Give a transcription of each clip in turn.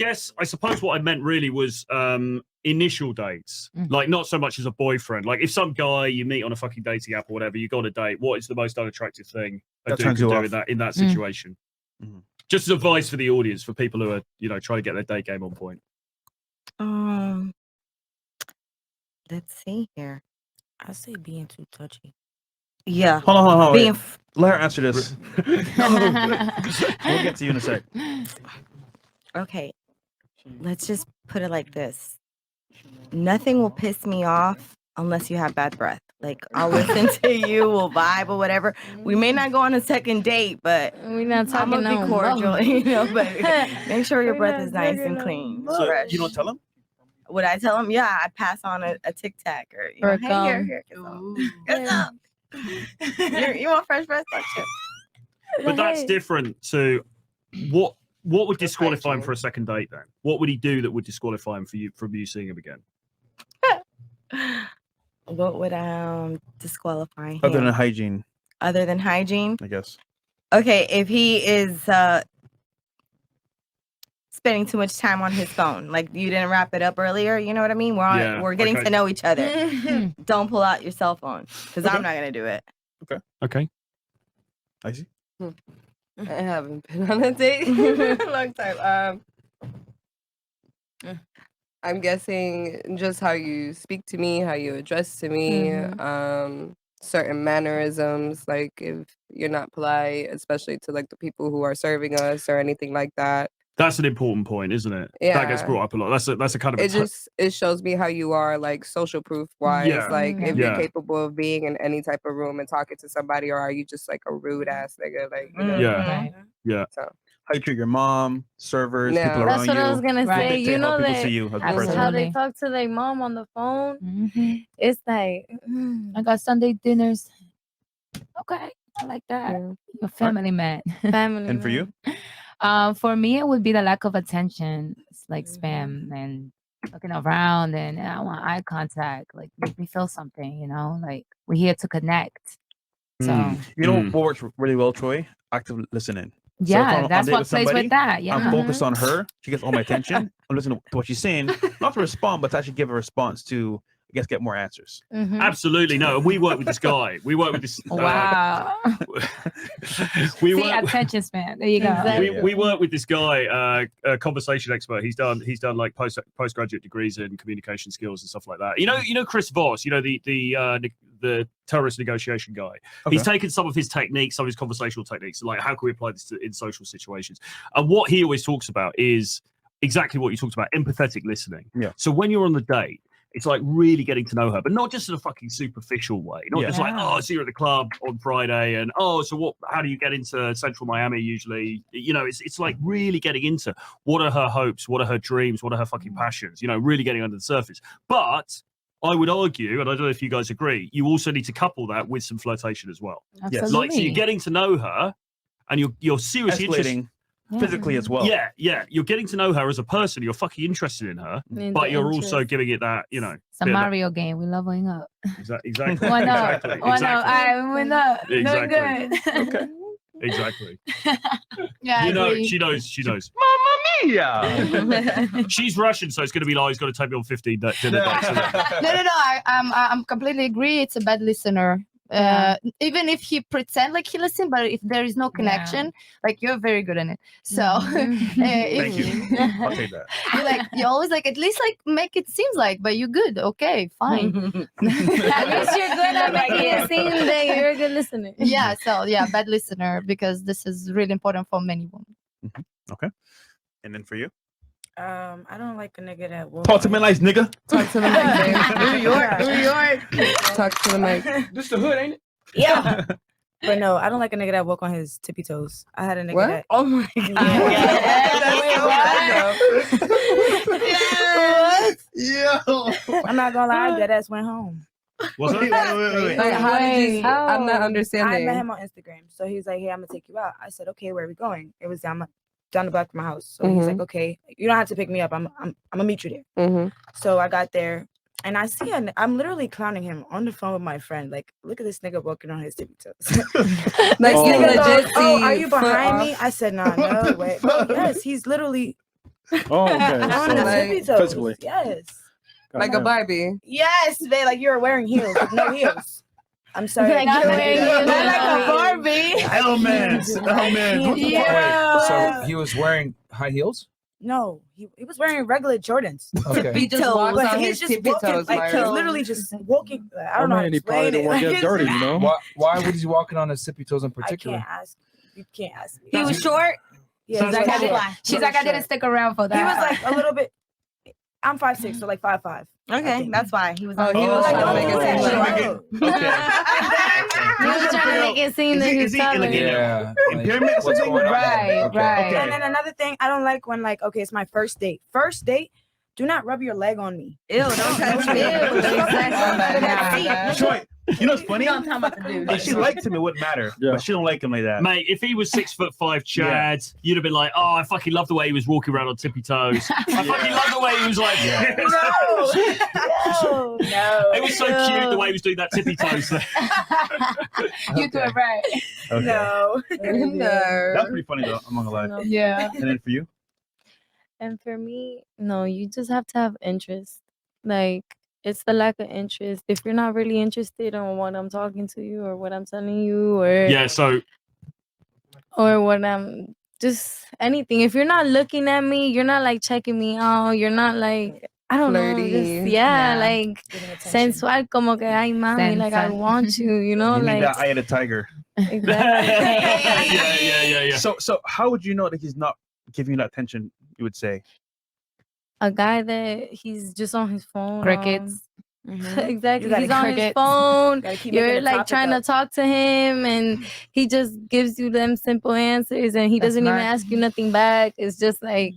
I suppose what I meant really was initial dates, like not so much as a boyfriend. Like if some guy you meet on a fucking dating app or whatever, you go on a date, what is the most unattractive thing a dude can do in that situation? Just as advice for the audience, for people who are, you know, trying to get their date game on point. Let's see here. I say being too touchy. Yeah. Hold on. Let her answer this. We'll get to you in a sec. Okay. Let's just put it like this. Nothing will piss me off unless you have bad breath. Like, I'll listen to you, we'll vibe or whatever. We may not go on a second date, but we're not talking I'm gonna be cordial, you know, but make sure your breath is nice and clean. So fresh. you don't tell him? Would I tell him? Yeah, I pass on a Tic Tac or, you know, hey, here, get some. You want fresh breath? But that's different to what would disqualify him for a second date then? What would he do that would disqualify him from you seeing him again? What would disqualify him? Other than hygiene. Other than hygiene? I guess. Okay, if he is spending too much time on his phone, like you didn't wrap it up earlier, you know what I mean? We're getting to know each other. Don't pull out your cell phone, because I'm not gonna do it. Okay. I see. I haven't been on a date in a long time. I'm guessing just how you speak to me, how you address to me, certain mannerisms, like if you're not polite, especially to like the people who are serving us or anything like that. That's an important point, isn't it? Yeah. That gets brought up a lot. That's a kind of it shows me how you are, like social proof wise. Yeah. Like if you're capable of being in any type of room and talking to somebody, or are you just like a rude ass nigga? Like, you know? Yeah. So how you treat your mom, servers, people around That's what you. I was gonna say. You know that how they talk to their mom on the phone. It's like I got Sunday dinners. Okay, I like that. You're a family man. Family. And for you? For me, it would be the lack of attention. It's like spam and looking around, and I want eye contact. Like make me feel something, you know. Like we're here to connect. So you know what works really well, Troy? Active listening. Yeah, so that's what plays with that. Yeah, I'm focused on her. She gets all my attention. I'm listening to what she's saying, not to respond, but to actually give a response to, I guess, get more answers. Absolutely. No, we work with this guy. We work with this. Wow. Attention span. There you go. We work with this guy, a conversation expert. He's done like postgraduate degrees in communication skills and stuff like that. You know Chris Voss. You know the terrorist negotiation guy. He's taken some of his techniques, some of his conversational techniques, like how can we apply this in social situations? And what he always talks about is exactly what you talked about: empathetic listening. Yeah. So when you're on the date, it's like really getting to know her, but not just in a fucking superficial way. Not just like, oh, I see you at the club on Friday, and so how do you get into central Miami usually? You know, it's like really getting into what are her hopes, what are her dreams, what are her fucking passions, you know, really getting under the surface. But I would argue, and I don't know if you guys agree, you also need to couple that with some flirtation as well. Absolutely. Like, so you're getting to know her and you're seriously interested. Physically as well. Yeah. You're getting to know her as a person. You're fucking interested in her, but you're also giving it that, you know. It's a Mario game. We leveling up. Exactly. Why not? Exactly. Why not? I went up. Exactly. Doing good. Okay. Exactly. Yeah. You know, she knows. Mamma mia! She's Russian, so it's going to be like, he's got to take me on 15 dinner dates. No. I'm completely agree. It's a bad listener. Even if he pretend like he listens, but if there is no connection, like you're very good in it. So thank you. I'll take that. You always like at least like make it seems like, but you're good. Okay, fine. At least you're good at making it seem that you're a good listener. Yeah. So bad listener, because this is really important for many women. Okay. And then for you? I don't like a nigga that will talk to me nice, nigga. Talk to the mic. New York. Talk to the mic. This the hood, ain't it? Yeah. But no, I don't like a nigga that walk on his tippy toes. I had a nigga that. Oh my god. Yo. I'm not gonna lie, that ass went home. What's Wait. Like, how did you? I'm not understanding. I met him on Instagram, so he's like, "Hey, I'm gonna take you out." I said, "Okay, where are we going?" It was down the block from my house. So he's like, "Okay, you don't have to pick me up. I'm gonna meet you there." So I got there, and I see I'm literally clowning him on the phone with my friend. Like, look at this nigga walking on his tippy toes. Like, nigga goes, "Oh, are you behind me?" I said, "No way." Well, yes, he's literally Oh, okay. On the Like, tippy toes. physically. Yes. Like a Barbie. Yes, babe. Like you're wearing heels with no heels. I'm sorry. Like I you're can't wearing do that. heels. Not like a Barbie. Elements. Elements. Yeah. So he was wearing high heels? No, he was wearing regular Jordans. Okay. He just walks But on he's his just tippy walking, toes, like he's Mario. literally just walking. I don't know how to he probably explain didn't it. want to Like, get dirty, you know? Why would he walking on his tippy toes in I particular? can't ask. You can't ask me. He was short. Yeah, She's like, I didn't, she's like, I didn't short. stick around for that. He was like a little bit. I'm 5'6", so like 5'5". Okay, that's why he was. Oh, on he was like, trying to don't make do it that. seem Like, like oh. He was trying to make it seem that he was taller. Yeah. Like, Pyramid what's system? going on? Right, there? Okay. right. Okay. And then another thing, I don't like when like, okay, it's my first date. First date, do not rub your leg on me. Ew, don't touch me. Ew, exactly. Troy, you know what's funny? I'm talking about the dude. If she liked him, it wouldn't matter. Yeah. But she don't like him like that. Mate, if he was 6'5" Chad, you'd have been like, "Oh, I fucking love the way he was walking around on tippy toes. I fucking love the way he was like." No. It was so cute the way he was doing that tippy toes thing. You do it right. Okay. No. That's pretty funny though. I'm not gonna lie. Yeah. And then for you, And for me, no, you just have to have interest. Like, it's the lack of interest. If you're not really interested in what I'm talking to you or what I'm telling you or Yeah, so or what I'm just anything. If you're not looking at me, you're not like checking me out. You're not like I don't know. Flirty. Just, Yeah. yeah, like sensual, como que ay mami, like I Sensual. want you. You know, you need like that eye of the tiger. exactly. yeah. So how would you know that he's not giving you that attention? You would say. A guy that he's just on his phone. Crickets. Exactly. You gotta He's on his crickets. phone. Gotta keep making You're the like topic trying up. to talk to him and he just gives you them simple answers and he That's doesn't even smart. ask you nothing back. It's just like,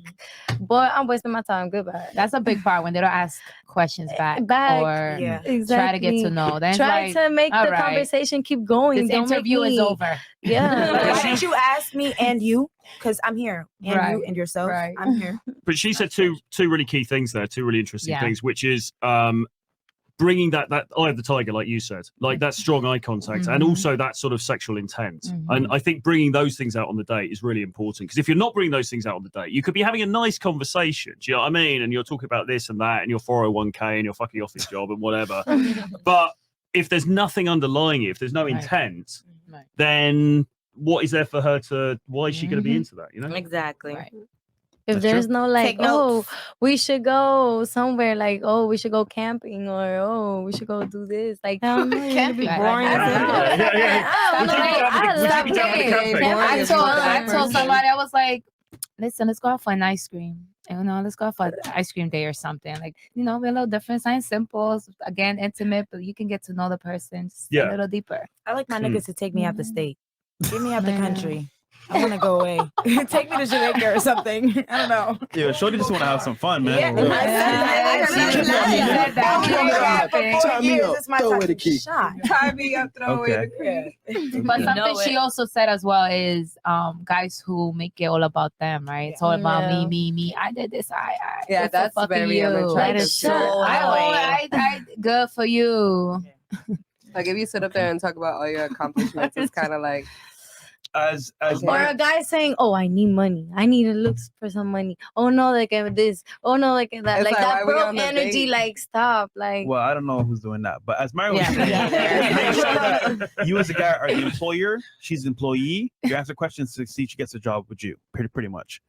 boy, I'm wasting my time. Goodbye. That's a big part when they don't ask questions back, Back. or Yeah. Exactly. try to get to know. Then it's Try like, to make all the right, conversation keep going. this Don't make interview is me- over. Yeah. Why didn't you ask me and you? Because I'm here. And Right. you and yourself. Right. I'm here. but she said two really key things there, two really interesting Yeah. things, which is bringing that eye of the tiger, like you said, like that strong eye contact, and Mhm. also that sort of sexual intent. Mhm. And I think bringing those things out on the date is really important, because if you're not bringing those things out on the date, you could be having a nice conversation. Do you know what I mean? And you're talking about this and that, and your 401k and your fucking office job and whatever. But if there's nothing underlying it, if there's no Right. intent, Right. then what is there for her to? Why is she going to be Mhm. into that? You know? Exactly. Right. If That's there's true. no like, Take notes. oh, we should go somewhere, like, oh, we should go camping, or oh, we should go do this. Like, hell no, you're gonna be Camping. boring. Right. as hell. Yeah. I Would you love be it. down with the- I would you love be down with the it. camping? Boring I as told fuck. I told somebody, I was like, listen, let's go out for an ice cream. You know, let's go for an ice cream day or something. Like, you know, be a little different, something simple, again, intimate, but you can get to know the person just Yeah. a little deeper. I like my Hmm. niggas to take me out the state. Get me out the Man. country. I want to go away. Take me to Jamaica or something. I don't know. Yeah, Shorty just want to have some fun, man. Yeah, Yeah. I She said that. I've been She out said for that. 4 years. It's my Throw away the fucking key. shot. Tie me up, throw away the Okay. key. But You something know she it. also said as well is guys who make it all about them, right? It's all about Yeah. me. I did this. I Yeah, good for that's fucking very you. unattractive. That is so I good for you. Like if you sit up there and talk about all your accomplishments, it's kind of like As Or a guy saying, "Oh, I need money. I need to look for some money. Oh no, like this. Oh no, like that. It's Like like, why that we broke on the energy. date? Like stop. Like well, I don't know who's doing that, but as Mario was Yeah. saying, Yeah. make sure that you as a guy are the employer, she's the employee. You answer questions to see if she gets a job with you. Pretty much.